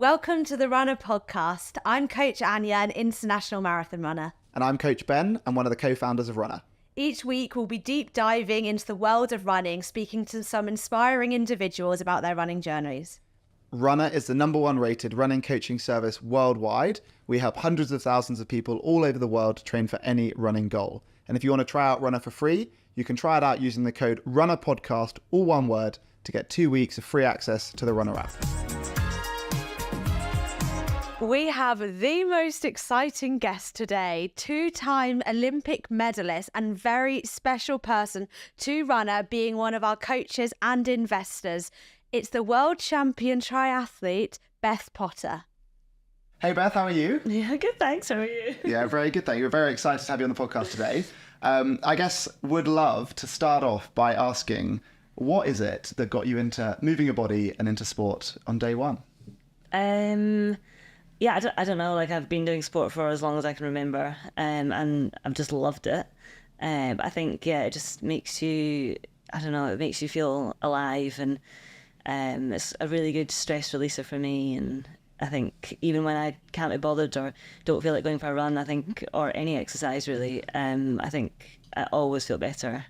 Welcome to the Runna Podcast. I'm Coach Anya, an international marathon runner. And I'm Coach Ben. I'm one of the co-founders of Runna. Each week, we'll be deep diving into the world of running, speaking to some inspiring individuals about their running journeys. Runna is the #1 rated running coaching service worldwide. We help hundreds of thousands of people all over the world to train for any running goal. And if you want to try out Runna for free, you can try it out using the code Runna Podcast, all one word, to get 2 weeks of free access to the Runna app. We have the most exciting guest today, two-time Olympic medalist and very special person to Runna, being one of our coaches and investors. It's the world champion triathlete, Beth Potter. Hey Beth, how are you? Yeah, good, thanks. How are you? Yeah, very good, thank you. We're very excited to have you on the podcast today. I guess would love to start off by asking, what is it that got you into moving your body and into sport on day one? Yeah, I don't know. Like, I've been doing sport for as long as I can remember, and I've just loved it. But I think, yeah, it just makes you, I don't know, it makes you feel alive, and it's a really good stress releaser for me. And I think even when I can't be bothered or don't feel like going for a run, I think, or any exercise really, I think I always feel better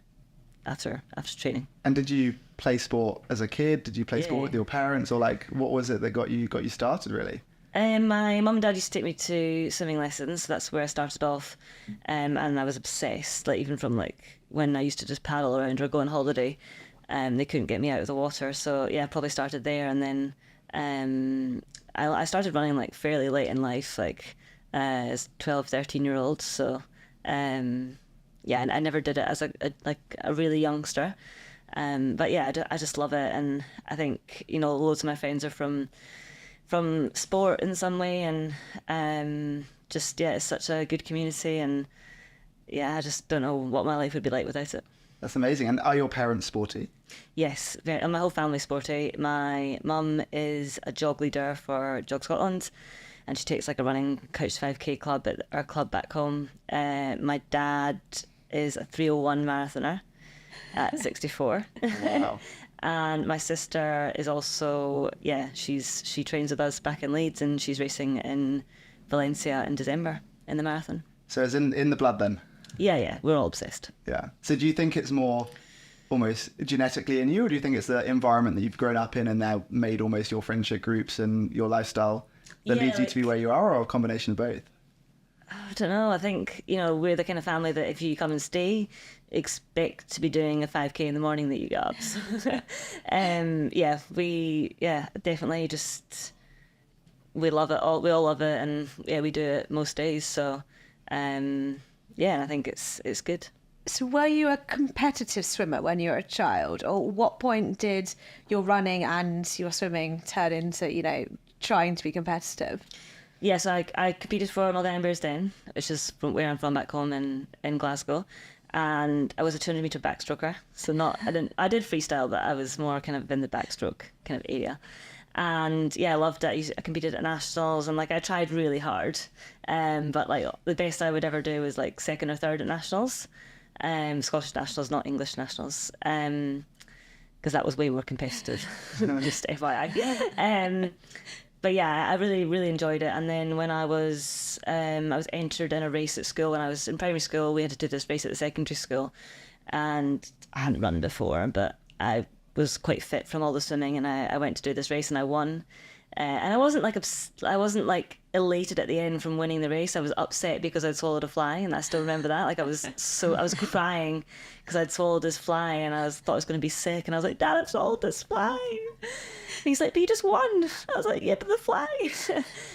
after training. And did you play sport as a kid? Did you play sport with your parents, or like what was it that got you started really? My mum and dad used to take me to swimming lessons, so that's where I started off, and I was obsessed. Like, even from like when I used to just paddle around or go on holiday, they couldn't get me out of the water. So yeah, I probably started there, and then I started running like fairly late in life, like as 12, 13-year-old. So yeah, and I never did it as a really youngster. But yeah, I just love it, and I think, you know, loads of my friends are from sport in some way, and just, yeah, it's such a good community, and yeah, I just don't know what my life would be like without it. That's amazing. And are your parents sporty? Yes, and my whole family's sporty. My mum is a jog leader for Jog Scotland, and she takes like a running Couch 5k club at our club back home. My dad is a 3:01 marathoner at 64. Wow. And my sister is also, yeah, she trains with us back in Leeds, and she's racing in Valencia in December in the marathon. So it's in the blood then? Yeah, we're all obsessed. Yeah. So do you think it's more almost genetically in you, or do you think it's the environment that you've grown up in and now made almost your friendship groups and your lifestyle that leads you to be where you are, or a combination of both? I don't know. I think, you know, we're the kind of family that if you come and stay, expect to be doing a 5k in the morning that you get up. So, yeah, definitely just, we love it all. We all love it, and yeah, we do it most days. So, yeah, and I think it's good. So were you a competitive swimmer when you were a child, or what point did your running and your swimming turn into, you know, trying to be competitive? Yeah, so I competed for Northern Bearsden, which is from where I'm from back home in Glasgow, and I was a 200-metre backstroker. So I did freestyle, but I was more kind of in the backstroke kind of area. And yeah, I loved it. I competed at nationals, and like I tried really hard, but like the best I would ever do was like second or third at nationals, Scottish nationals, not English nationals, because that was way more competitive. Just FYI. But yeah, I really, really enjoyed it. And then when I was entered in a race at school when I was in primary school, we had to do this race at the secondary school, and I hadn't run before, but I was quite fit from all the swimming, and I went to do this race and I won. And I wasn't like elated at the end from winning the race. I was upset because I'd swallowed a fly, and I still remember that. Like I was crying because I'd swallowed this fly, and thought I was going to be sick, and I was like, "Dad, I've swallowed this fly." And he's like, "But you just won." I was like, "Yeah, but the fly."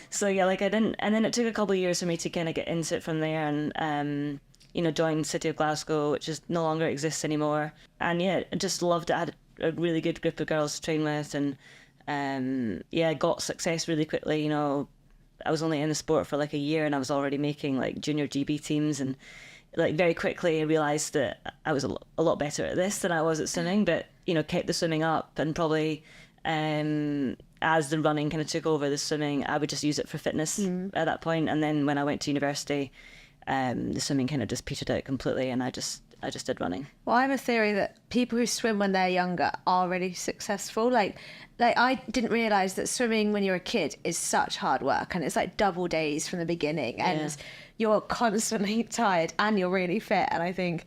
So yeah, like I didn't, and then it took a couple of years for me to kind of get into it from there, and you know, joined City of Glasgow, which is no longer exists anymore. And yeah, I just loved it. I had a really good group of girls to train with, and yeah, got success really quickly. You know, I was only in the sport for like a year, and I was already making like junior GB teams, and like very quickly I realised that I was a lot better at this than I was at swimming, but you know, kept the swimming up, and probably as the running kind of took over the swimming, I would just use it for fitness at that point. And then when I went to university, the swimming kind of just petered out completely, and I just I just did running. Well, I have a theory that people who swim when they're younger are really successful. Like I didn't realise that swimming when you're a kid is such hard work, and it's like double days from the beginning, and you're constantly tired and you're really fit. And I think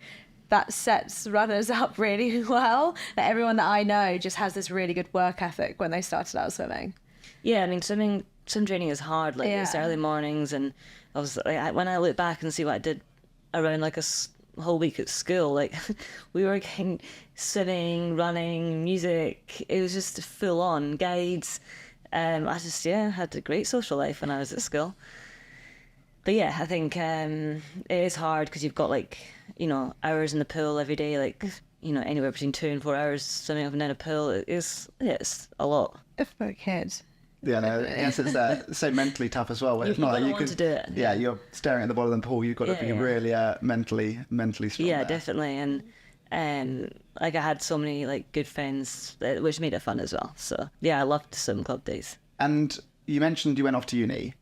that sets runners up really well. That everyone that I know just has this really good work ethic when they started out swimming. Yeah, I mean, swim training is hard. Like it's early mornings, and I was like, when I look back and see what I did around like a whole week at school, like we were getting swimming, running, music. It was just full on guides. I just had a great social life when I was at school. But yeah, I think it is hard because you've got like, you know, hours in the pool every day, like, you know, anywhere between 2 and 4 hours swimming up and down a pool. It's a lot. For a kid. Yeah, no, yes, it's so mentally tough as well. You've got to want to do it. Yeah, you're staring at the bottom of the pool. You've got to be really mentally strong. Yeah, there. definitely. And like I had so many like good friends, which made it fun as well. So yeah, I loved swim club days. And you mentioned you went off to uni.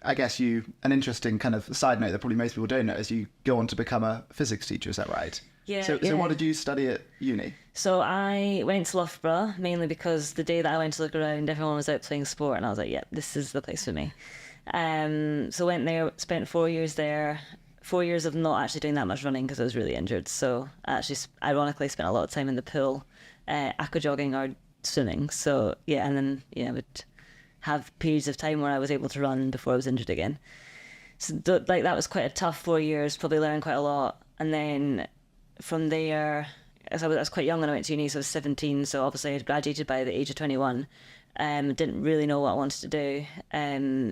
I guess an interesting kind of side note that probably most people don't know is you go on to become a physics teacher. Is that right? Yeah. So what did you study at uni? So I went to Loughborough mainly because the day that I went to look around, everyone was out playing sport, and I was like, yeah, this is the place for me. So went there, spent 4 years there. 4 years of not actually doing that much running because I was really injured. So I actually, ironically, spent a lot of time in the pool, aqua jogging or swimming. So yeah, and then I would have periods of time where I was able to run before I was injured again. So like that was quite a tough 4 years. Probably learned quite a lot, and then from there, as I was quite young when I went to uni, so I was 17, so obviously I had graduated by the age of 21. Didn't really know what I wanted to do.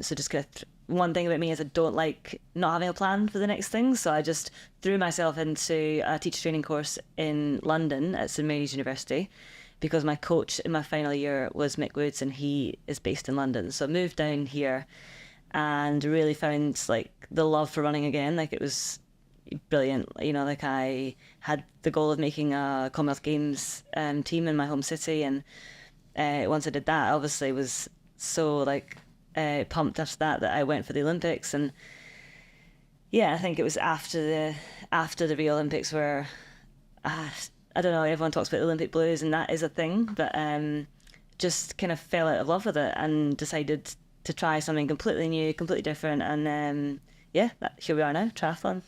So just kind of, one thing about me is I don't like not having a plan for the next thing, so I just threw myself into a teacher training course in London at St Mary's University, because my coach in my final year was Mick Woods, and he is based in London. So I moved down here and really found like the love for running again. Like it was brilliant. You know, like I had the goal of making a Commonwealth Games team in my home city, and once I did that, I obviously was so like pumped after that I went for the Olympics. And yeah, I think it was after the Rio Olympics where I don't know, everyone talks about the Olympic blues, and that is a thing, but just kind of fell out of love with it and decided to try something completely new, completely different, and here we are now, triathlon.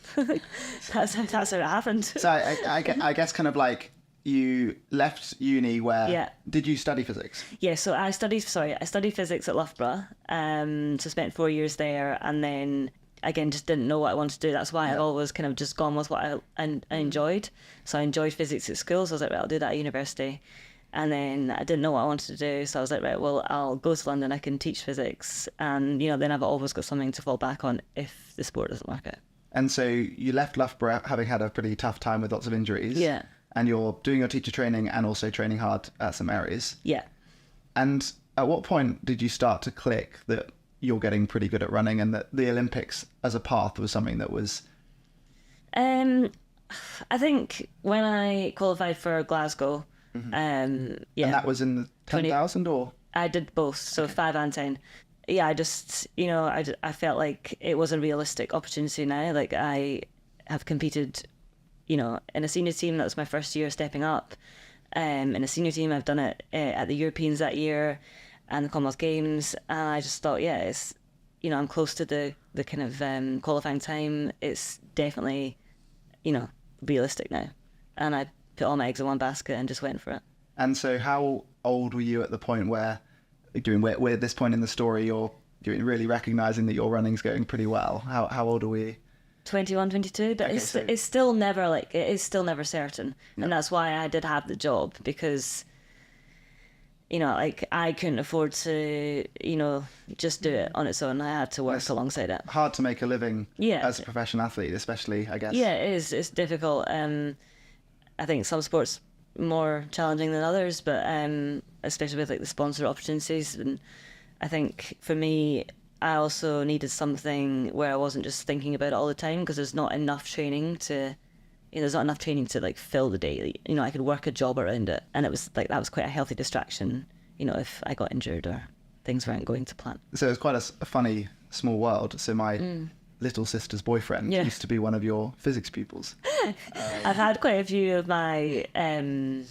That's how it happened. So I guess kind of like you left uni where, did you study physics? Yeah, so I studied physics at Loughborough, so spent 4 years there, and then again just didn't know what I wanted to do. That's why I've always kind of just gone with what I enjoyed. So I enjoyed physics at school, so I was like, right, I'll do that at university. And then I didn't know what I wanted to do, so I was like, right, well, I'll go to London, I can teach physics, and then I've always got something to fall back on if the sport doesn't work out. And so you left Loughborough having had a pretty tough time with lots of injuries. Yeah. And you're doing your teacher training and also training hard at St Mary's. Yeah. And at what point did you start to click that you're getting pretty good at running, and that the Olympics as a path was something that was... I think when I qualified for Glasgow, And that was in the 10,000 or? I did both, so 5 and 10. Yeah, I just, I felt like it was a realistic opportunity now. Like I have competed, in a senior team. That was my first year stepping up. In a senior team, I've done it at the Europeans that year and the Commonwealth Games. And I just thought, it's, I'm close to the kind of qualifying time. It's definitely, realistic now. And I put all my eggs in one basket and just went for it. And so how old were you at the point where at this point in the story you're really recognising that your running's going pretty well? How old are we? 21, 22, but okay, it's still never certain. Yeah. And that's why I did have the job, because I couldn't afford to just do it on its own. I had to work alongside it. Hard to make a living as a professional athlete, especially, I guess. Yeah, it is. It's difficult. I think some sports more challenging than others, but especially with the sponsor opportunities. And I think for me, I also needed something where I wasn't just thinking about it all the time, because there's not enough training to fill the day. I could work a job around it, and it was that was quite a healthy distraction, if I got injured or things weren't going to plan. So it's quite a funny small world. So little sister's boyfriend used to be one of your physics pupils. I've had quite a few of my, I don't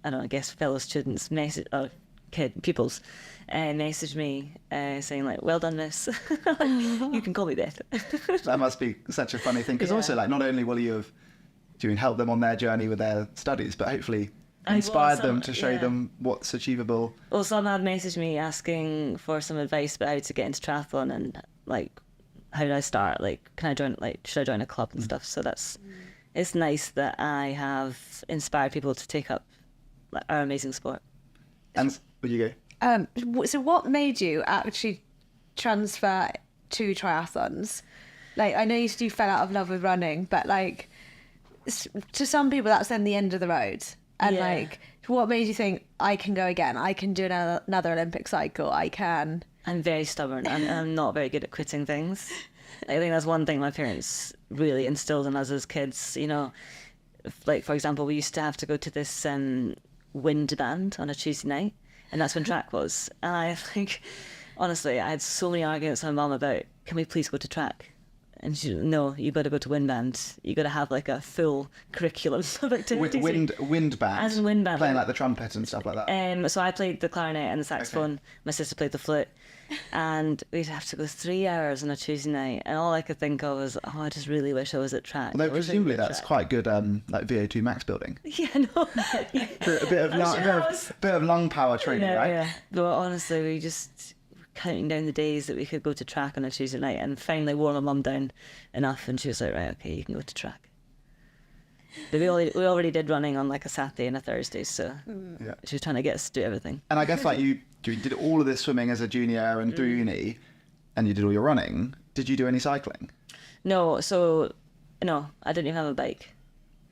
know, I guess fellow students pupils message me saying like, well done, miss. You can call me Beth. That must be such a funny thing, because also, like, not only will you have helped them on their journey with their studies, but hopefully inspired them to show them what's achievable. Well, some had messaged me asking for some advice about how to get into triathlon and like, how do I start? Like, can I join? Like, should I join a club and stuff? So it's nice that I have inspired people to take up like, our amazing sport. And where you go? So what made you actually transfer to triathlons? Like, I know you fell out of love with running, but like, to some people that's then the end of the road. And like, what made you think, I can go again? I can do another Olympic cycle. I can. I'm very stubborn and I'm not very good at quitting things. I think that's one thing my parents really instilled in us as kids. You know, like, for example, we used to have to go to this wind band on a Tuesday night, and that's when track was. And I think, honestly, I had so many arguments with my mum about, can we please go to track? And she, no, you got to go to wind band. You got to have like a full curriculum of activities. Wind band. As in wind band, playing like the trumpet and stuff like that. So I played the clarinet and the saxophone. Okay. My sister played the flute, and we'd have to go 3 hours on a Tuesday night. And all I could think of was, I just really wish I was at track. Although presumably that's quite good, like VO2 max building. Yeah, no. A bit of lung power training, right? Yeah. But honestly, we just counting down the days that we could go to track on a Tuesday night, and finally wore my mum down enough, and she was like, right, okay, you can go to track. But we already did running on like a Saturday and a Thursday, so she was trying to get us to do everything. And I guess like you did all of this swimming as a junior and through uni, and you did all your running. Did you do any cycling? No, I didn't even have a bike.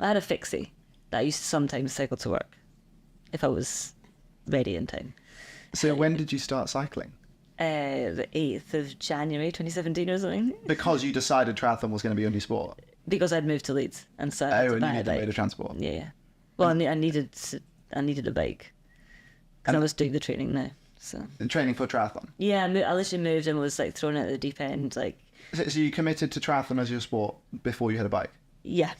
I had a fixie that I used to sometimes cycle to work if I was ready in time. So when did you start cycling? The 8th of January 2017 or something. Because you decided triathlon was going to be your new sport? Because I'd moved to Leeds, and so and you needed a mode of transport. Yeah. Well, I needed a bike because I was doing the training now. So. And training for triathlon. Yeah, I literally moved and was like thrown at the deep end. Like. So you committed to triathlon as your sport before you had a bike? Yeah.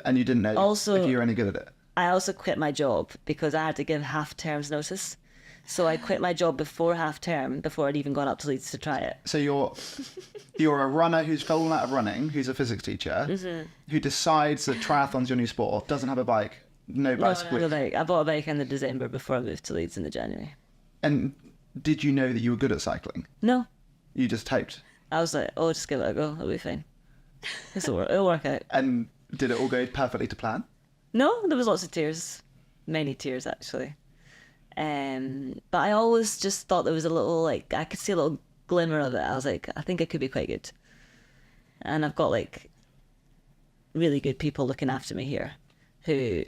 And you didn't know if you were any good at it? I also quit my job because I had to give half term's notice. So I quit my job before half term, before I'd even gone up to Leeds to try it. So you're a runner who's fallen out of running, who's a physics teacher, who decides that triathlon's your new sport, doesn't have a bike, no bicycle. No bike. I bought a bike in the December before I moved to Leeds in the January. And did you know that you were good at cycling? No. You just hoped? I was like, just give it a go, it'll be fine. It'll work out. And did it all go perfectly to plan? No, there was lots of tears. Many tears, actually. But I always just thought there was a little, like, I could see a little glimmer of it. I was like, I think I could be quite good. And I've got, like, really good people looking after me here who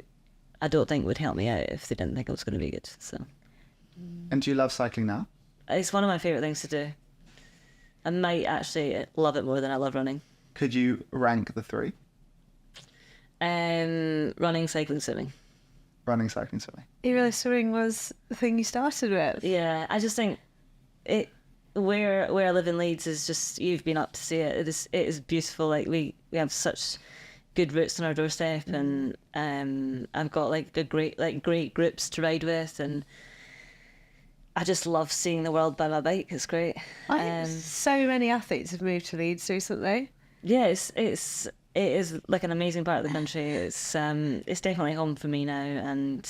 I don't think would help me out if they didn't think I was going to be good. So. And do you love cycling now? It's one of my favourite things to do. I might actually love it more than I love running. Could you rank the three? Running, cycling, swimming. Running, cycling, swimming. You realised swimming was the thing you started with? Yeah, I just think where I live in Leeds is just, you've been up to see it. It is beautiful. Like we have such good routes on our doorstep, and I've got like great groups to ride with, and I just love seeing the world by my bike. It's great. So many athletes have moved to Leeds recently. Yeah, it is like an amazing part of the country. It's definitely home for me now, and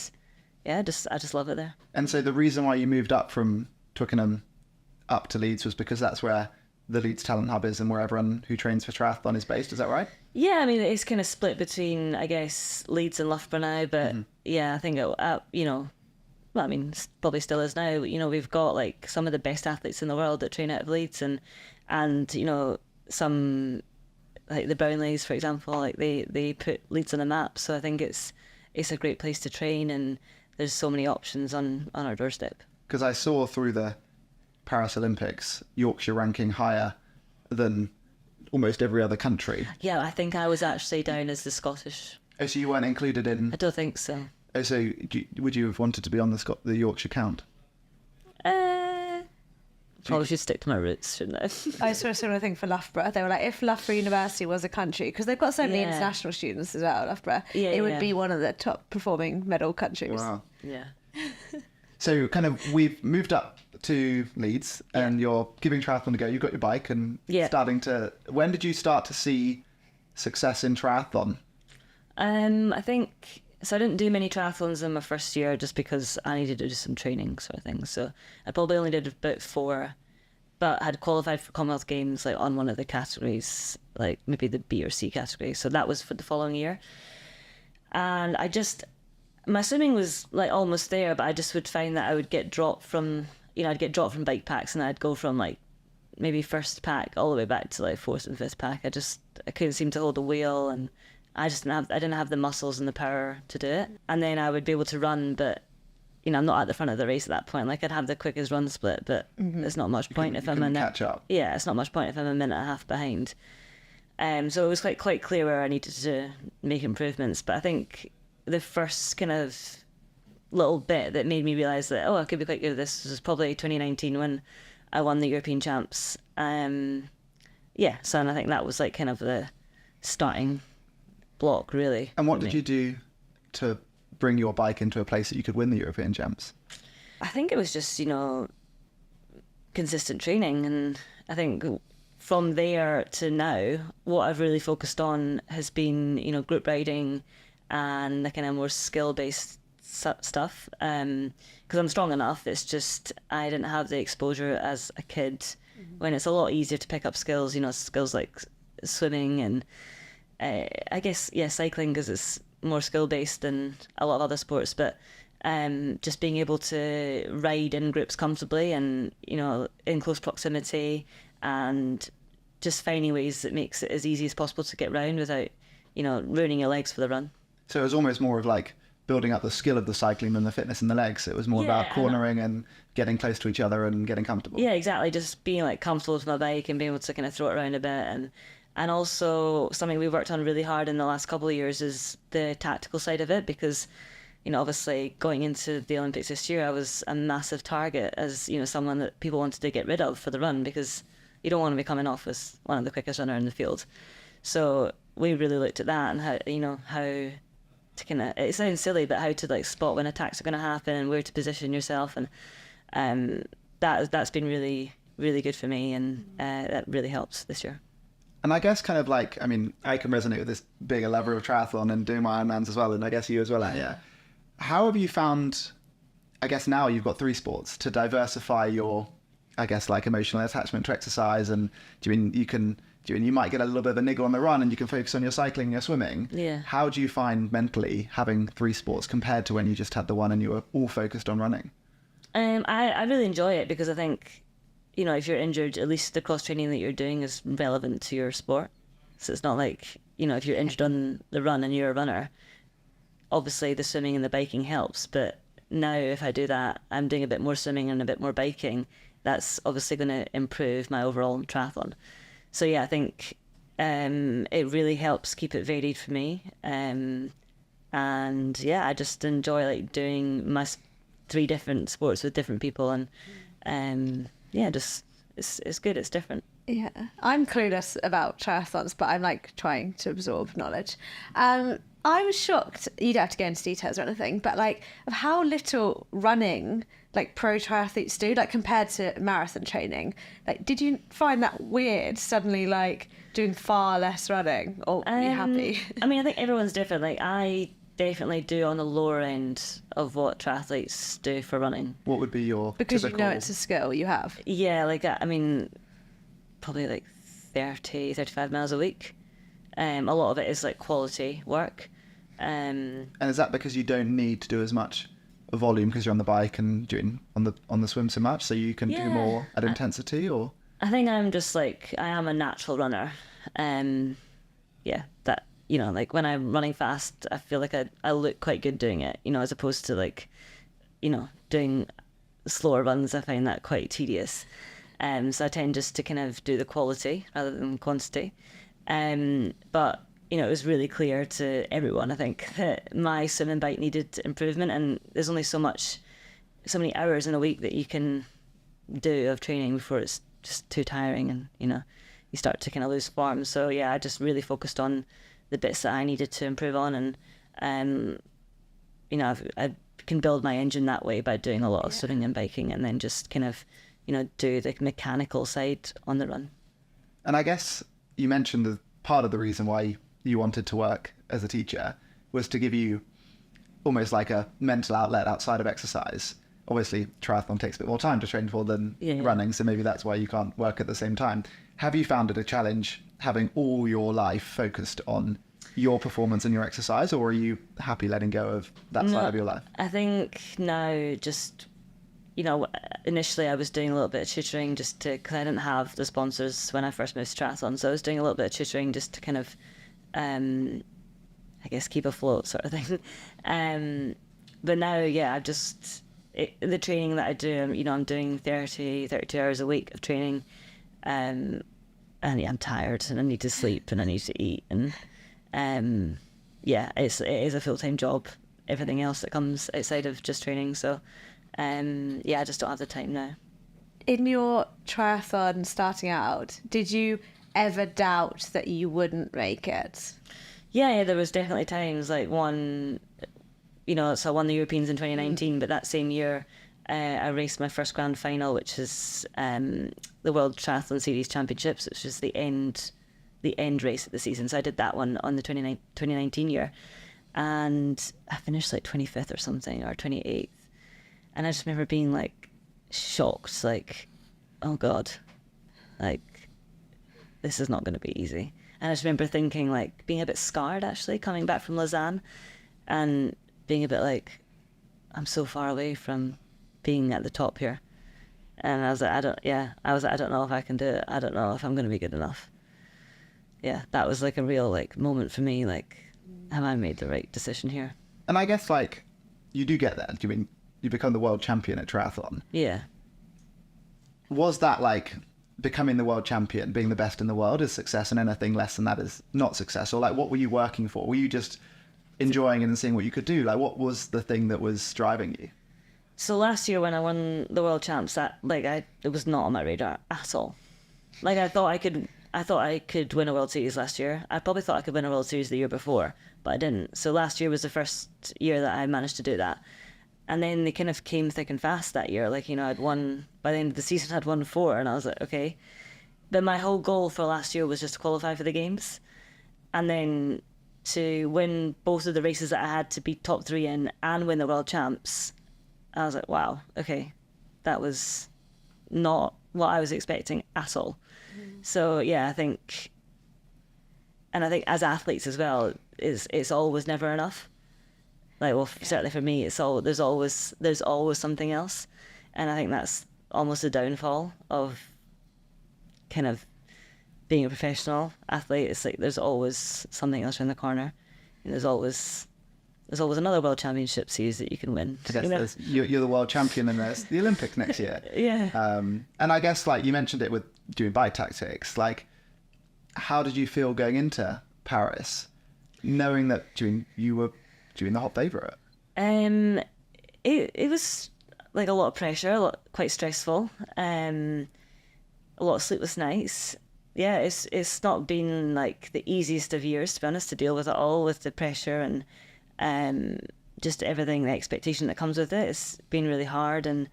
yeah, I just love it there. And so the reason why you moved up from Twickenham up to Leeds was because that's where the Leeds Talent Hub is and where everyone who trains for triathlon is based. Is that right? Yeah, I mean, it's kind of split between, I guess, Leeds and Loughborough now, but yeah, I think well, I mean, probably still is now. You know, we've got like some of the best athletes in the world that train out of Leeds, and you know, some like the Brownleys, for example, like they put Leeds on the map. So I think it's a great place to train, and there's so many options on our doorstep. Because I saw through the Paris Olympics, Yorkshire ranking higher than almost every other country. Yeah, I think I was actually down as the Scottish. Oh, so you weren't included in? I don't think so. Oh, would you have wanted to be on the Yorkshire count? Probably should stick to my roots, shouldn't I? I saw a similar thing for Loughborough. They were like, if Loughborough University was a country, because they've got so many international students as well, Loughborough, it would be one of the top performing medal countries. Wow. Yeah. So kind of we've moved up to Leeds and you're giving triathlon a go. You've got your bike and starting to... When did you start to see success in triathlon? I think... So I didn't do many triathlons in my first year just because I needed to do some training sort of thing. So I probably only did about 4, but I had qualified for Commonwealth Games like on one of the categories, like maybe the B or C category. So that was for the following year. And my swimming was like almost there, but I just would find that I would get dropped from, I'd get dropped from bike packs and I'd go from like maybe first pack all the way back to like 4th and 5th pack. I couldn't seem to hold a wheel and I didn't have the muscles and the power to do it. And then I would be able to run, but I'm not at the front of the race at that point. Like I'd have the quickest run split, but there's not much point if I'm catch up. Yeah, it's not much point if I'm a minute and a half behind. So it was quite clear where I needed to make improvements. But I think the first kind of little bit that made me realise that I could be quite good at this was probably 2019 when I won the European Champs. So and I think that was like kind of the starting block, really. And what did you do to bring your bike into a place that you could win the European Champs? I think it was just, consistent training. And I think from there to now, what I've really focused on has been, group riding and the kind of more skill-based stuff. Because I'm strong enough, it's just I didn't have the exposure as a kid when it's a lot easier to pick up skills, skills like swimming and I guess, cycling because it's more skill-based than a lot of other sports, but just being able to ride in groups comfortably and, in close proximity and just finding ways that makes it as easy as possible to get round without, ruining your legs for the run. So it was almost more of like building up the skill of the cycling than the fitness in the legs. It was more about cornering and getting close to each other and getting comfortable. Yeah, exactly. Just being like comfortable with my bike and being able to kind of throw it around a bit. And also something we worked on really hard in the last couple of years is the tactical side of it because, obviously going into the Olympics this year, I was a massive target as, someone that people wanted to get rid of for the run because you don't want to be coming off as one of the quickest runner in the field. So we really looked at that and how to kind of, it sounds silly, but how to like spot when attacks are going to happen and where to position yourself. And that's been really, really good for me and that really helps this year. And I guess kind of like, I mean, I can resonate with this bigger level of triathlon and doing my Ironmans as well, and I guess you as well, yeah. How have you found, I guess now you've got 3 sports, to diversify your, I guess, like emotional attachment to exercise? And do you might get a little bit of a niggle on the run and you can focus on your cycling and your swimming. Yeah. How do you find mentally having 3 sports compared to when you just had the one and you were all focused on running? I really enjoy it because I think, if you're injured, at least the cross training that you're doing is relevant to your sport. So it's not like, if you're injured on the run and you're a runner, obviously the swimming and the biking helps. But now if I do that, I'm doing a bit more swimming and a bit more biking. That's obviously going to improve my overall triathlon. So I think it really helps keep it varied for me. And I just enjoy like doing my 3 different sports with different people and just it's good, it's different. Yeah, I'm clueless about triathlons, but I'm like trying to absorb knowledge. I was shocked, you don't have to go into details or anything, but like of how little running like pro triathletes do, like compared to marathon training. Like, did you find that weird suddenly like doing far less running, or are you happy? I mean, I think everyone's different. Like I definitely do on the lower end of what triathletes do for running. What would be your because typical... it's a skill you have. Yeah, like I mean, probably like 35 miles a week. A lot of it is like quality work. And is that because you don't need to do as much volume because you're on the bike and doing on the swim so much, so you can do more at intensity? Or I think I'm just like, I am a natural runner. That, like when I'm running fast, I feel like I look quite good doing it, as opposed to like, doing slower runs. I find that quite tedious. So I tend just to kind of do the quality rather than quantity. But, it was really clear to everyone, I think, that my swim and bike needed improvement, and there's only so many hours in a week that you can do of training before it's just too tiring, and you start to kind of lose form. So yeah, I just really focused on the bits that I needed to improve on, and I can build my engine that way by doing a lot of swimming and biking, and then just kind of do the mechanical side on the run. And I guess you mentioned that part of the reason why you wanted to work as a teacher was to give you almost like a mental outlet outside of exercise. Obviously, triathlon takes a bit more time to train for than running, so maybe that's why you can't work at the same time. Have you found it a challenge having all your life focused on your performance and your exercise, or are you happy letting go of that side of your life? I think now just, initially I was doing a little bit of tutoring just to, because I didn't have the sponsors when I first moved to triathlon, so I was doing a little bit of tutoring just to kind of, I guess, keep afloat sort of thing. But now, I've just... the training that I do, I'm doing 32 hours a week of training, and I'm tired and I need to sleep and I need to eat, and it is a full-time job, everything else that comes outside of just training. So I just don't have the time now. In your triathlon starting out, did you ever doubt that you wouldn't make it? Yeah, there was definitely times, like one... so I won the Europeans in 2019, but that same year I raced my first grand final, which is the World Triathlon Series Championships, which is the end race of the season. So I did that one on the 2019 year, and I finished like 25th or something, or 28th. And I just remember being like shocked, like, oh God, like this is not going to be easy. And I just remember thinking, like, being a bit scarred actually, coming back from Lausanne and being a bit like, I'm so far away from being at the top here. And I was like, I don't know if I can do it. I don't know if I'm going to be good enough. Yeah, that was like a real like moment for me, like, have I made the right decision here? And I guess like you do get that. You mean you become the world champion at triathlon? Yeah. Was that like becoming the world champion, being the best in the world is success, and anything less than that is not success? Or like, what were you working for? Were you just enjoying it and seeing what you could do? Like, what was the thing that was driving you? So last year when I won the world champs, that it was not on my radar at all. Like, I thought I could win a World Series last year. I probably thought I could win a World Series the year before, but I didn't. So last year was the first year that I managed to do that. And then they kind of came thick and fast that year. Like, I'd won, by the end of the season, I'd won 4, and I was like, okay. But my whole goal for last year was just to qualify for the games. And then to win both of the races that I had to be top 3 in and win the world champs, I was like, wow, okay. That was not what I was expecting at all. So yeah, I think as athletes as well, it's always never enough. Like, well, certainly for me, there's always something else, and I think that's almost a downfall of kind of being a professional athlete. It's like there's always something else around the corner, and there's always another world championship series that you can win. I guess you're the world champion, and there's the Olympics next year. Yeah. And I guess like you mentioned it with doing bike tactics. Like, how did you feel going into Paris, knowing that you were the hot favourite? It was like a lot of pressure, quite stressful. A lot of sleepless nights. Yeah, it's not been like the easiest of years, to be honest, to deal with it all, with the pressure and just everything, the expectation that comes with it. It's been really hard, and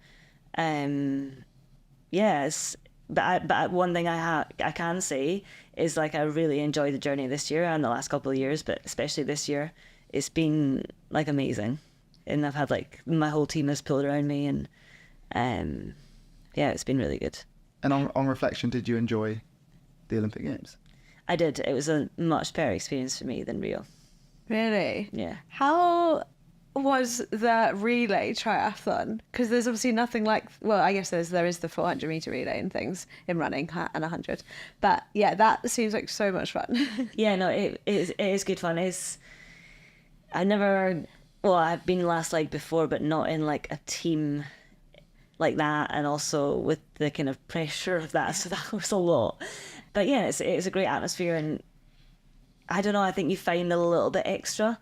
but one thing I can say is, like, I really enjoyed the journey this year and the last couple of years, but especially this year, it's been like amazing, and I've had like my whole team has pulled around me, and it's been really good. And on reflection, did you enjoy the Olympic Games? I did. It was a much better experience for me than Rio. Really? Yeah. How was the relay triathlon? Because there's obviously nothing like, well, I guess there is the 400 meter relay and things in running and 100, but yeah, that seems like so much fun. Yeah, no, it is good fun. I've been last leg before, but not in like a team like that, and also with the kind of pressure of that, so that was a lot. But yeah, it's a great atmosphere, and I don't know, I think you find a little bit extra.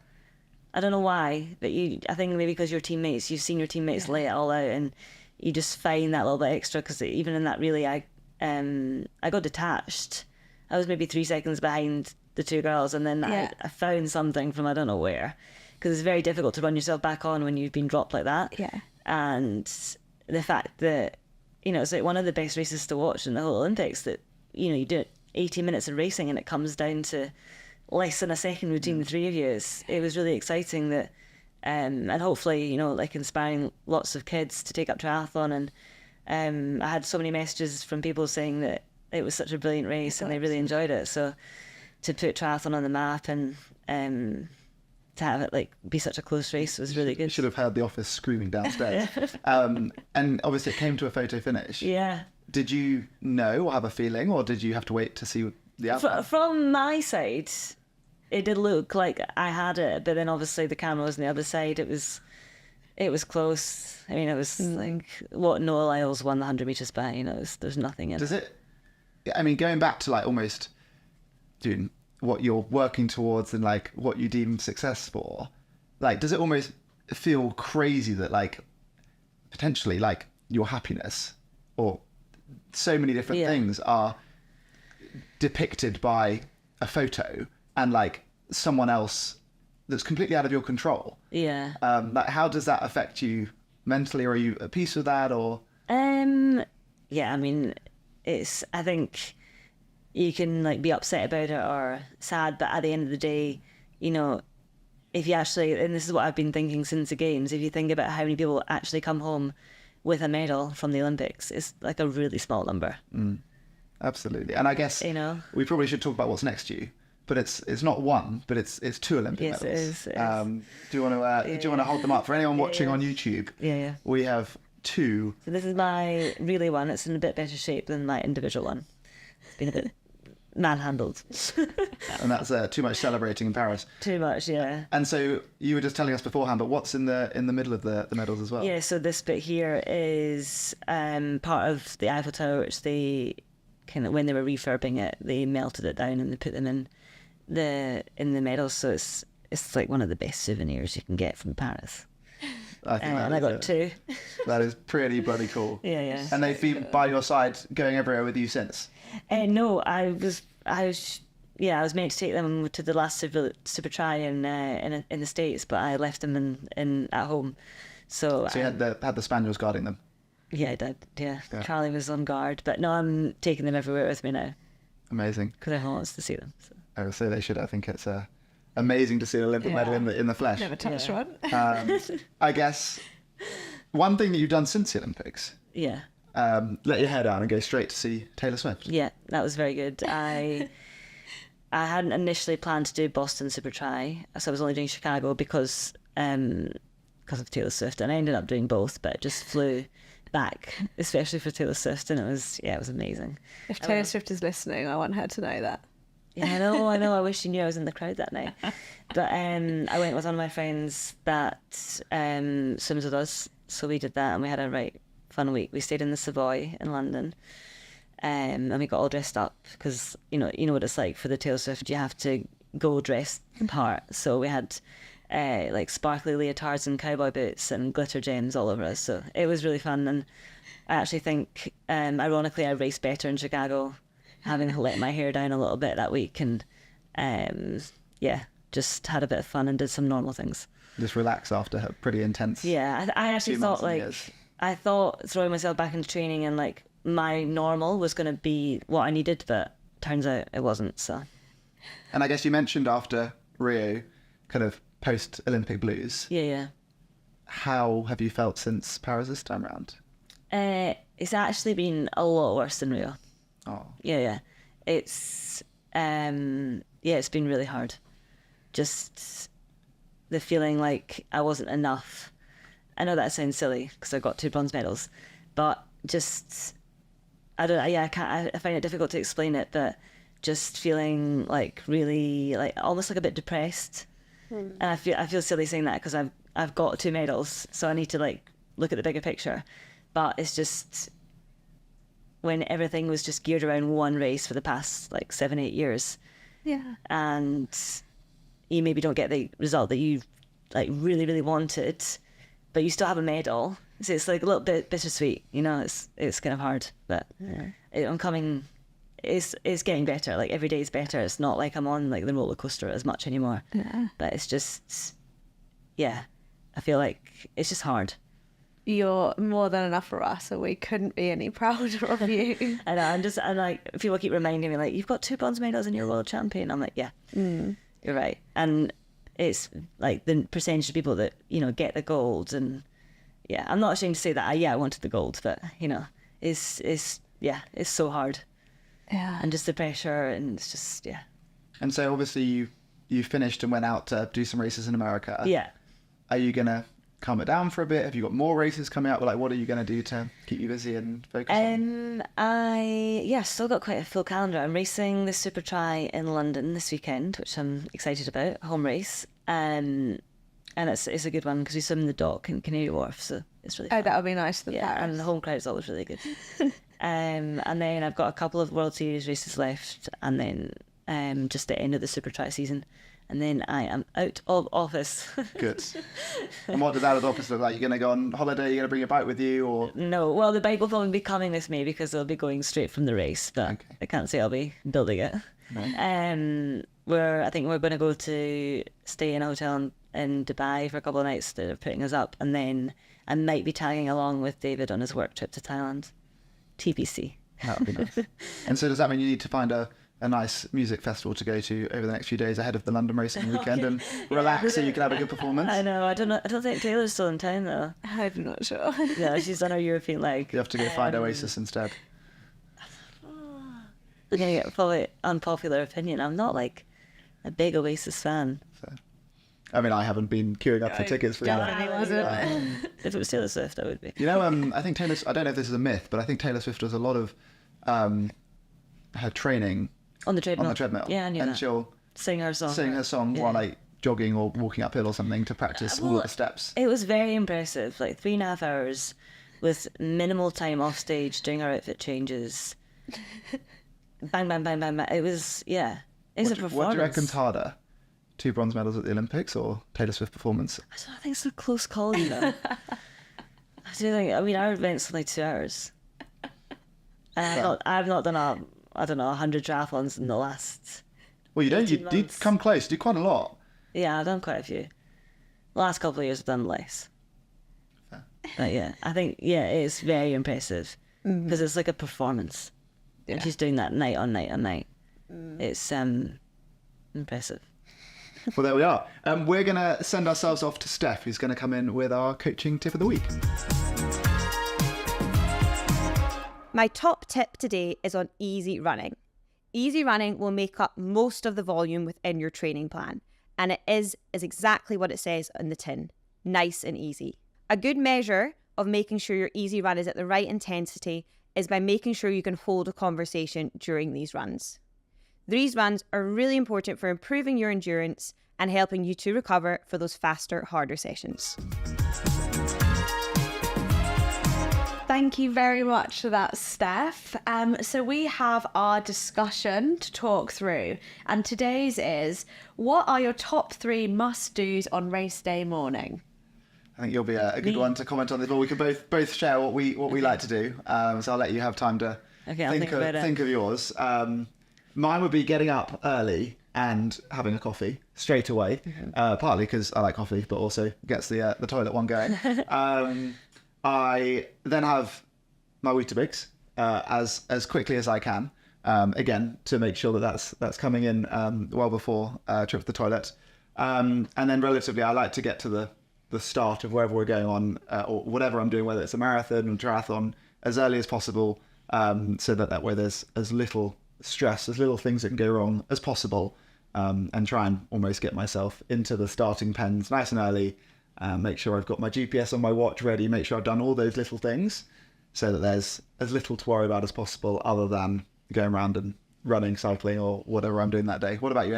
I don't know why, but I think maybe because your teammates, you've seen your teammates lay it all out, and you just find that little bit extra, because even in that relay, I got detached. I was maybe 3 seconds behind the two girls, and then I found something from I don't know where, because it's very difficult to run yourself back on when you've been dropped like that. Yeah. And the fact that, you know, it's like one of the best races to watch in the whole Olympics, that, you know, you do 80 minutes of racing and it comes down to less than a second between the three of you. It was really exciting that, and hopefully, you know, like inspiring lots of kids to take up triathlon. And I had so many messages from people saying that it was such a brilliant race and they really enjoyed it. So to put triathlon on the map and to have it like be such a close race was really good. You should have heard the office screaming downstairs. And obviously it came to a photo finish. Yeah. Did you know or have a feeling, or did you have to wait to see the outcome? From my side, it did look like I had it, but then obviously the camera was on the other side. It was close. I mean, it was like what Noah Lyles won the 100 meters by. You know, there's nothing in it. Does it? I mean, going back to like almost doing what you're working towards and like what you deem success for, like, does it almost feel crazy that like potentially like your happiness or so many different things are depicted by a photo and like someone else that's completely out of your control? Yeah. Like, how does that affect you mentally? Or are you at peace with that? Or yeah, I mean, I think you can like be upset about it or sad, but at the end of the day, you know, if you actually, and this is what I've been thinking since the games, if you think about how many people actually come home with a medal from the Olympics, it's like a really small number. Absolutely. And I guess, you know, we probably should talk about what's next to you, but it's not one, but it's 2 Olympic medals. It is. Do you want to hold them up for anyone watching on YouTube? Yeah. We have 2. So this is my relay one. It's in a bit better shape than my individual one. It's been a bit manhandled. And that's too much celebrating in Paris. Too much, yeah. And so you were just telling us beforehand, but what's in the middle of the medals as well? Yeah, so this bit here is part of the Eiffel Tower, which they kind of, when they were refurbing it, they melted it down and they put them in the medals. So it's like one of the best souvenirs you can get from Paris. I think and I got 2. That is pretty bloody cool. Yeah. And they've been by your side, going everywhere with you since? No, I was meant to take them to the last super try in the States, but I left them in at home. So you had the Spaniels guarding them? Yeah, I did. Yeah. Charlie was on guard, but no, I'm taking them everywhere with me now. Amazing. Because everyone wants to see them. So. I would say they should. I think it's amazing to see an Olympic medal in the flesh. Never touched one. I guess one thing that you've done since the Olympics. Yeah. Let your hair down and go straight to see Taylor Swift. Yeah, that was very good. I hadn't initially planned to do Boston Super Try, so I was only doing Chicago because of Taylor Swift, and I ended up doing both, but it just flew back, especially for Taylor Swift, and it was amazing. If Taylor Swift is listening, I want her to know that. Yeah, I know. I wish she knew I was in the crowd that night. But I went with one of my friends that swims with us, so we did that, and we had a right fun week. We stayed in the Savoy in London, and we got all dressed up because you know what it's like for the Taylor Swift. You have to go dressed the part. So we had like sparkly leotards and cowboy boots and glitter gems all over us. So it was really fun, and I actually think, ironically, I raced better in Chicago, having let my hair down a little bit that week, and just had a bit of fun and did some normal things. Just relax after a pretty intense. Yeah, I actually thought I thought throwing myself back into training and like my normal was going to be what I needed, but turns out it wasn't. So. And I guess you mentioned after Rio, kind of post-Olympic blues. Yeah. How have you felt since Paris this time around? It's actually been a lot worse than Rio. Oh. Yeah. It's it's been really hard. Just the feeling like I wasn't enough. I know that sounds silly because I got 2 bronze medals, but just I find it difficult to explain it, but just feeling like really like almost like a bit depressed. And I feel silly saying that because I've got 2 medals, so I need to like look at the bigger picture. But it's just when everything was just geared around one race for the past like 7-8 years. Yeah. And you maybe don't get the result that you like really, really wanted, but you still have a medal. So it's like a little bit bittersweet, you know. It's kind of hard, but I'm coming. It's getting better. Like every day is better. It's not like I'm on like the roller coaster as much anymore. Yeah. But it's just, yeah, I feel like it's just hard. You're more than enough for us, so we couldn't be any prouder of you. I know. I'm like, people keep reminding me, like, you've got 2 bronze medals and you're world champion. I'm like, yeah, you're right. And it's like the percentage of people that, you know, get the gold. And yeah, I'm not ashamed to say that. I wanted the gold, but you know, it's so hard. Yeah. And just the pressure, and it's just, yeah. And so obviously you finished and went out to do some races in America. Yeah. Are you going to calm it down for a bit? Have you got more races coming up? Like, what are you going to do to keep you busy and focused on? Still got quite a full calendar. I'm racing the Super Tri in London this weekend, which I'm excited about, home race. And it's a good one because we swim in the dock in Canary Wharf, so it's really fun. Oh, that would be nice for Yeah, and the home crowd's always really good. And then I've got a couple of World Series races left, and then just the end of the Super Tri season. And then I am out of office. Good. And what does out of office look like? You're going to go on holiday? You're going to bring your bike with you? Or No, well, the bike will probably be coming with me because I'll be going straight from the race, but Okay. I can't say I'll be building it. I think we're going to go to stay in a hotel in Dubai for a couple of nights. They're putting us up, and then I might be tagging along with David on his work trip to Thailand. TPC. that would be nice. And so does that mean you need to find a nice music festival to go to over the next few days ahead of the London racing weekend and relax so you can have a good performance? I know. I don't think Taylor's still in town though. I'm not sure. Yeah, she's done her European leg. You have to go find Oasis instead. I'm gonna get probably unpopular opinion. I'm not like a big Oasis fan. I mean, I haven't been queuing up for tickets for that. Definitely wasn't. If it was Taylor Swift, I would be. You know, I think I don't know if this is a myth, but I think Taylor Swift does a lot of her training On the treadmill. Yeah, I knew and that. she'll Sing her song. while like jogging or walking uphill or something to practice all of the steps. It was very impressive. Like 3.5 hours with minimal time off stage doing her outfit changes. Bang, bang, bang, bang, bang. It was, yeah. It's a performance. What do you reckon's harder? 2 bronze medals at the Olympics or Taylor Swift performance? I think it's a close call, you know. I mean, our event's only 2 hours. And I've not done 100 triathlons in the last... Well, you don't. 18 You did months. come close. You did quite a lot. Yeah, I've done quite a few. The last couple of years I've done less. But yeah, I think, it's very impressive. Because it's like a performance. And she's doing that night on night on night. It's impressive. Well, there we are. We're going to send ourselves off to Steph, who's going to come in with our coaching tip of the week. My top tip today is on easy running. Easy running will make up most of the volume within your training plan, and it is exactly what it says on the tin, nice and easy. A good measure of making sure your easy run is at the right intensity is by making sure you can hold a conversation during these runs. These runs are really important for improving your endurance and helping you to recover for those faster, harder sessions. Thank you very much for that, Steph. So we have our discussion to talk through, and today's is, what are your top 3 must-dos on race day morning? I think you'll be a good one to comment on this. Well, we can both share what we like to do. So I'll let you have time to think of yours. Mine would be getting up early and having a coffee straight away. Partly because I like coffee, but also gets the toilet one going. I then have my Weetabix as quickly as I can. Again, to make sure that that's coming in well before trip to the toilet. And then relatively, I like to get to the start of wherever we're going on or whatever I'm doing, whether it's a marathon or triathlon, as early as possible, so that way there's as little stress, as little things that can go wrong as possible, and try and almost get myself into the starting pens nice and early. Make sure I've got my GPS on my watch ready, make sure I've done all those little things so that there's as little to worry about as possible other than going around and running, cycling or whatever I'm doing that day. What about you?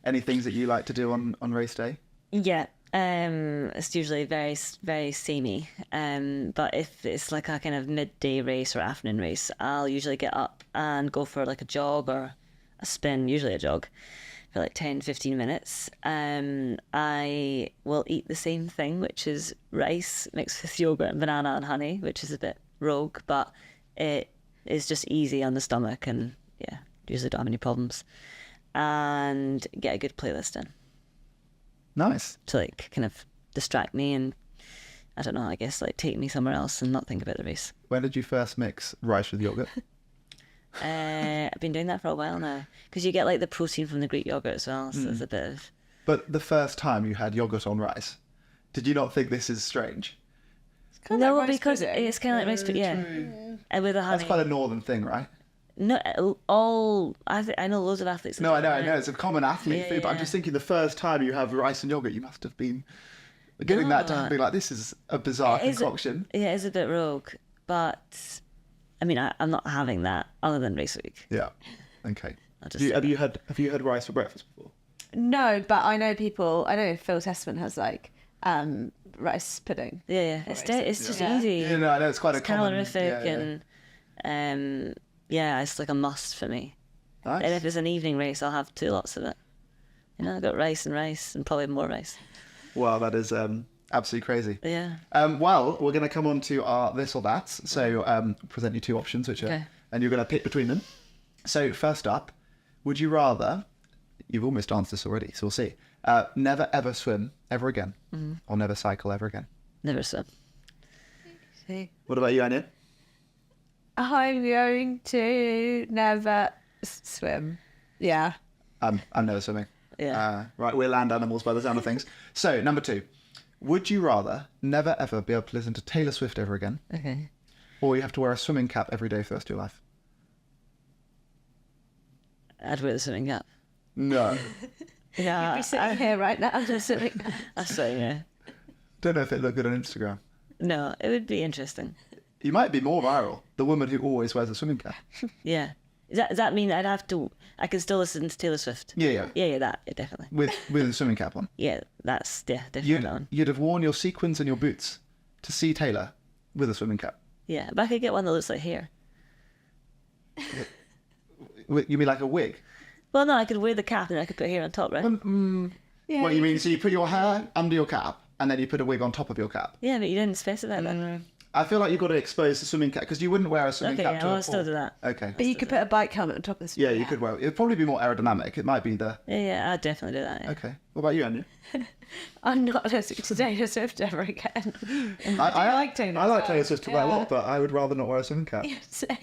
Any things that you like to do on race day? Yeah, it's usually very, very samey. But if it's like a kind of midday race or afternoon race, I'll usually get up and go for like a jog or a spin, usually a jog, for like 10, 15 minutes. I will eat the same thing, which is rice mixed with yogurt and banana and honey, which is a bit rogue, but it is just easy on the stomach and yeah, usually don't have any problems. And get a good playlist in Nice. to like kind of distract me and I don't know, I guess like take me somewhere else and not think about the race. When did you first mix rice with yogurt? I've been doing that for a while now because you get like the protein from the Greek yogurt as well, so there's a bit of... But the first time you had yogurt on rice, did you not think this is strange? Kinda No, like rice because pudding. it's kind of like rice pudding, yeah. And with the honey. That's quite a northern thing, right? No, I know loads of athletes. that No, I do know, it. I know. It's a common athlete Yeah, food, but I'm yeah. just thinking the first time you have rice and yogurt, you must have been getting that No. to be like, this is a bizarre It is- concoction. Yeah, it's a bit rogue, but I mean, I'm not having that other than race week. Yeah. Okay. I'll just Have say you had rice for breakfast before? No, but I know Phil Testament has like rice pudding. Yeah, it's just Yeah. easy. Yeah, no, I know it's quite a It's common. calorific yeah, yeah. and yeah, it's like a must for me. Nice. And if it's an evening race, I'll have 2 lots of it. You know, I've got rice and probably more rice. Wow, that is absolutely crazy. Yeah. Well, we're going to come on to our this or that. So present you 2 options, which are, Okay. and you're going to pick between them. So first up, would you rather? You've almost answered this already, so we'll see. Never ever swim ever again, or never cycle ever again. Never swim. See? What about you, Anya? I'm going to never swim. Yeah. I'm never swimming. Yeah. Right, we're land animals by the sound of things. So number 2, would you rather never ever be able to listen to Taylor Swift ever again, Okay. or you have to wear a swimming cap every day for the rest of your life? I'd wear the swimming cap. No. Yeah. You're sitting here right now just swimming. That's right, yeah. Don't know if it looked good on Instagram. No, it would be interesting. You might be more viral. The woman who always wears a swimming cap. Yeah. Does that mean I can still listen to Taylor Swift? Yeah. Yeah, definitely. With a swimming cap on. Yeah, definitely that one. You'd have worn your sequins and your boots to see Taylor with a swimming cap. Yeah, but I could get one that looks like hair. You mean like a wig? Well, no, I could wear the cap and I could put hair on top, right? Yeah. What you mean? So you put your hair under your cap and then you put a wig on top of your cap? Yeah, but you didn't specify that. I feel like you've got to expose the swimming cap because you wouldn't wear a swimming Okay, cap yeah, to Oh, well, a I'll still pool. do that. Okay. But you could put a bike helmet on top of this. Yeah, you could wear. It'd probably be more aerodynamic. It might be the. Yeah, I'd definitely do that. Yeah. Okay. What about you, Anya? I'm not listening to Taylor Swift ever again. I like Taylor I like Swift. Taylor Swift to wear a Yeah. lot, but I would rather not wear a swimming cap. Same.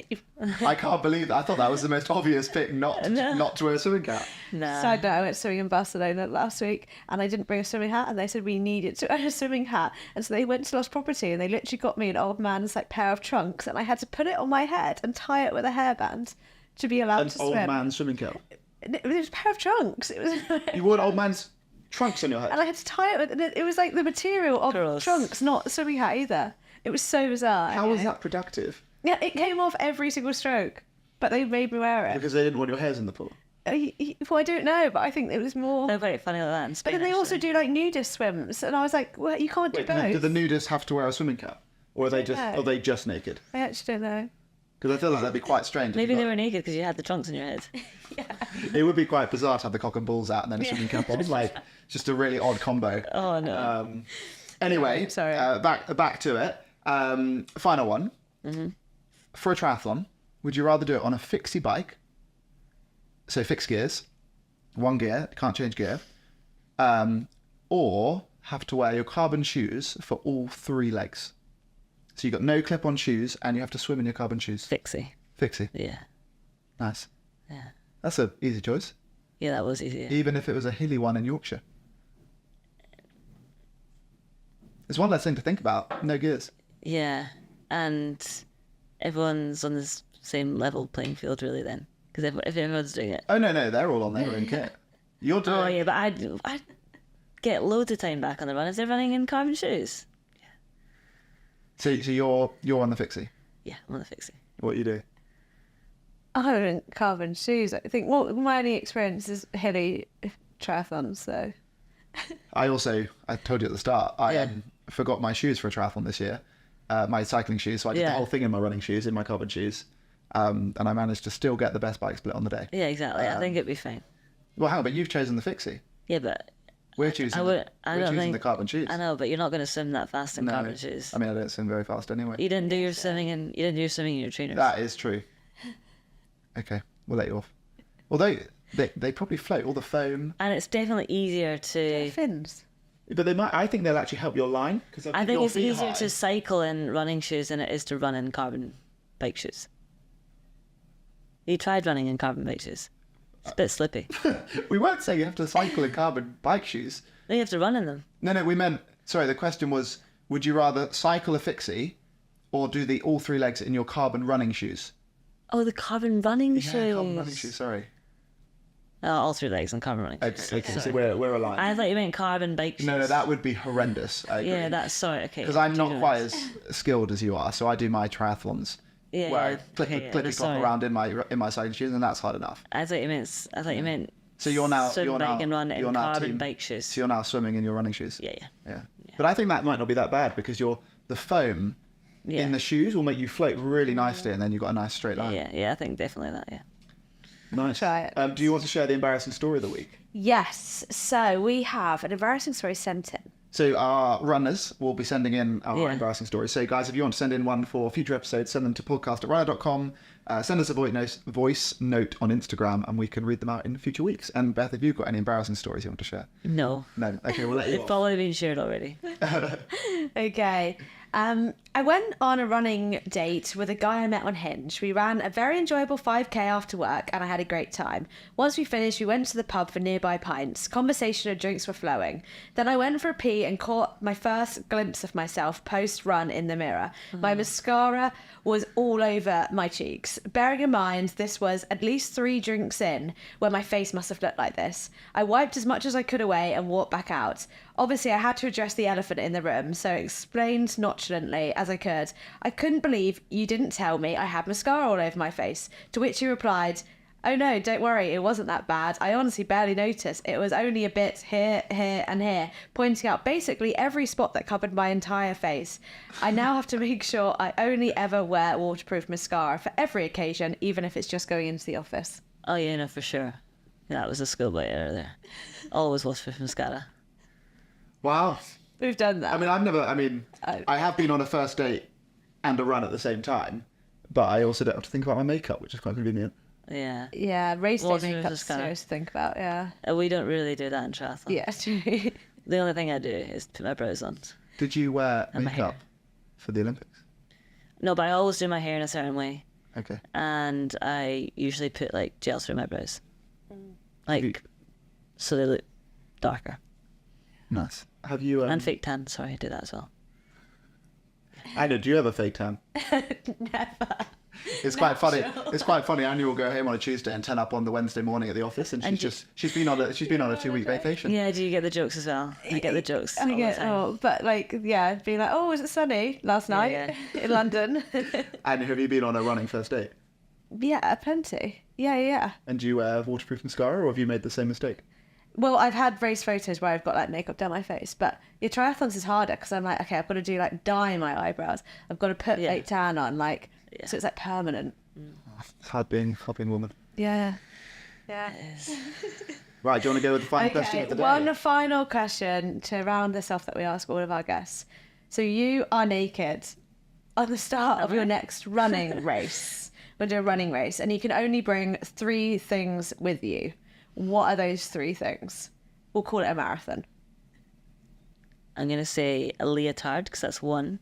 I can't believe that. I thought that was the most obvious pick, not to wear a swimming cap. Nah. Side note, I went swimming in Barcelona last week and I didn't bring a swimming hat and they said we needed to wear a swimming hat. And so they went to Lost Property and they literally got me an old man's like pair of trunks and I had to put it on my head and tie it with a hairband to be allowed An to old swim. man's swimming cap. It was a pair of trunks. It was, You wore an old man's trunks on your head. and I had to tie it with. And it was like the material of Gross. trunks, not a swimming hat either. It was so bizarre. How was okay? that productive? Yeah, it came off every single stroke, but they made me wear it. Because they didn't want your hairs in the pool. Well, I don't know, but I think it was more. They're very funny like that in But Spain, then they also actually. do like nudist swims, and I was like, well, you can't do Wait, both. do the nudists have to wear a swimming cap, or are they just No. naked? I actually don't know. Because I feel like that'd be quite strange. if Maybe you they got- were naked because you had the trunks on your head. It would be quite bizarre to have the cock and balls out and then a swimming cap on. Like, just a really odd combo. Oh no. Anyway, Sorry. back to it. Final one. Mm-hmm. For a triathlon, would you rather do it on a fixie bike? So fixed gears, one gear, can't change gear, or have to wear your carbon shoes for all 3 legs. So you've got no clip-on shoes and you have to swim in your carbon shoes. Fixie. Fixie. Yeah. Nice. Yeah. That's an easy choice. Yeah, that was easy. Even if it was a hilly one in Yorkshire. It's one less thing to think about. No gears. Yeah, and everyone's on the same level playing field really then, because if everyone's doing it. Oh, no, they're all on their own kit. You're doing Oh yeah, but I'd get loads of time back on the run if they're running in carbon shoes. So you're on the fixie. Yeah, I'm on the fixie. What you do? I haven't carbon shoes. I think my only experience is hilly triathlons, so. I told you at the start, I forgot my shoes for a triathlon this year, my cycling shoes. So I did the Yeah. whole thing in my running shoes, in my carbon shoes, and I managed to still get the best bike split on the day. Yeah, exactly. I think it'd be fine. Well, hang on, but you've chosen the fixie. Yeah, but We're choosing, I we're don't choosing think the carbon shoes. I know, but you're not going to swim that fast in No. carbon shoes. I mean, I don't swim very fast anyway. You didn't do your swimming in your trainers. That is true. Okay, we'll let you off. Although they probably float, all the foam. And it's definitely easier to. Fins. But they might. I think they'll actually help your line. Cause I think it's easier to cycle in running shoes than it is to run in carbon bike shoes. You tried running in carbon bike shoes. It's a bit slippy. We weren't saying you have to cycle in carbon bike shoes. Then you have to run in them. No, we meant... Sorry, the question was, would you rather cycle a fixie or do the all three legs in your carbon running shoes? Oh, the carbon running shoes. Yeah, carbon running shoes, sorry. Oh, all three legs and carbon running shoes. Okay, so we're aligned. I thought you meant carbon bike shoes. No, that would be horrendous. I agree. Yeah, that's sorry. Okay. Because I'm not quite as skilled as you are, so I do my triathlons. Yeah. Where I clip okay, a clock around in my cycling shoes, and that's hard enough. I thought you meant. So you're now swim, bike, and run in carbon team, bike shoes. So you're now swimming in your running shoes. Yeah. But I think that might not be that bad because the foam in the shoes will make you float really nicely, and then you've got a nice straight line. Yeah. I think definitely that. Yeah. Nice. Try it. Do you want to share the embarrassing story of the week? Yes. So we have an embarrassing story sent in. So our runners will be sending in our embarrassing stories. So guys, if you want to send in one for future episodes, send them to podcast@runner.com. Send us a voice note on Instagram, and we can read them out in future weeks. And Beth, have you got any embarrassing stories you want to share? No. No. Okay, we'll let you It's off. probably been shared already. Okay. I went on a running date with a guy I met on Hinge. We ran a very enjoyable 5K after work and I had a great time. Once we finished, we went to the pub for nearby pints. Conversation and drinks were flowing. Then I went for a pee and caught my first glimpse of myself post-run in the mirror. My mascara was all over my cheeks. Bearing in mind this was at least 3 drinks in where my face must have looked like this. I wiped as much as I could away and walked back out. Obviously, I had to address the elephant in the room, so I explained nonchalantly as I could. I couldn't believe you didn't tell me I had mascara all over my face. To which he replied, "Oh no, don't worry, it wasn't that bad. I honestly barely noticed. It was only a bit here, here and here," pointing out basically every spot that covered my entire face. I now have to make sure I only ever wear waterproof mascara for every occasion, even if it's just going into the office. Oh yeah, no, for sure. That was a schoolboy error there. Always waterproof mascara. Wow. We've done that. I have been on a first date and a run at the same time, but I also don't have to think about my makeup, which is quite convenient. Yeah. Yeah, race day Waterproof makeup's mascara. serious to think about, yeah. We don't really do that in triathlon. Yeah, true. The only thing I do is put my brows on. Did you wear And my makeup hair. for the Olympics? No, but I always do my hair in a certain way. Okay. And I usually put like gel through my brows. You- Like, so they look darker. Nice. Have you... And fake tan, sorry, I do that as well. Anna, do you have a fake tan? Never. It's quite funny. It's quite funny. Annie will go home on a Tuesday and turn up on the Wednesday morning at the office, and she's been on a 2-week vacation. Yeah, do you get the jokes as well? I get the jokes. I all the get, time. but like, yeah, being like, oh, was it sunny last night in London? Annie, have you been on a running first date? Yeah, plenty. Yeah. And do you wear waterproof mascara, or have you made the same mistake? Well, I've had race photos where I've got like makeup down my face, but your triathlons is harder because I'm like, okay, I've got to do like dye my eyebrows. I've got to put fake tan on, like, so it's like permanent. It's hard being a woman. Yeah. Right, do you want to go with the final question of the day? One final question to round this off that we ask all of our guests. So you are naked on the start of your next running race. We'll do a running race, and you can only bring 3 things with you. What are those 3 things? We'll call it a marathon. I'm going to say a leotard, because that's one.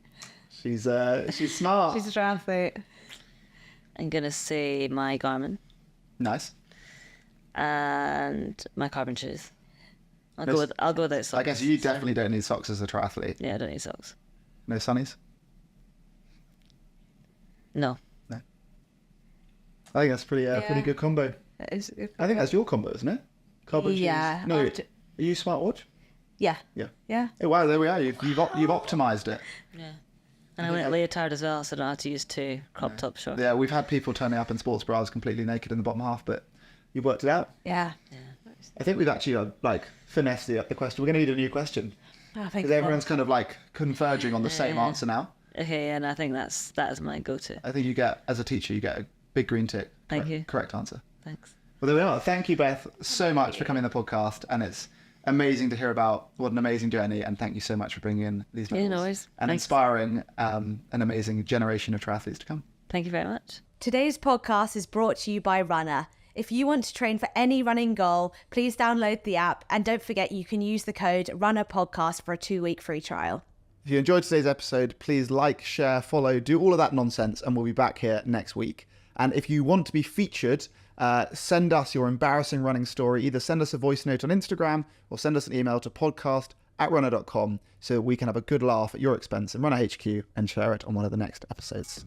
She's smart. She's a triathlete. I'm going to say my Garmin Nice. and my carbon shoes. I'll No, go with those socks. I guess you definitely don't need socks as a triathlete. Yeah, I don't need socks. No sunnies? No. I think that's pretty good combo. That is a good- I think that's your combo, isn't it? Carbon Yeah, shoes. No, after- are you smartwatch? Yeah. Yeah. Oh, wow, there we are. You've optimized it. Yeah. And I went leotard as well, so I don't have to use 2 crop top shorts. Yeah, we've had people turning up in sports bras completely naked in the bottom half, but you've worked it out. Yeah. I think we've actually finessed the question. We're going to need a new question I think because everyone's kind of like converging on the same answer now. Okay, and I think that is my go-to. I think as a teacher, you get a big green tick. Thank you. Correct answer. Thanks. Well, there we are. Thank you, Beth, so much for coming on the podcast. And it's amazing to hear about what an amazing journey. And thank you so much for bringing in these medals. Yeah, no worries. And Thanks. inspiring an amazing generation of triathletes to come. Thank you very much. Today's podcast is brought to you by Runna. If you want to train for any running goal, please download the app. And don't forget, you can use the code Runna Podcast for a 2-week free trial. If you enjoyed today's episode, please like, share, follow, do all of that nonsense, and we'll be back here next week. And if you want to be featured, send us your embarrassing running story. Either send us a voice note on Instagram or send us an email to podcast@runner.com so we can have a good laugh at your expense in Runner HQ and share it on one of the next episodes.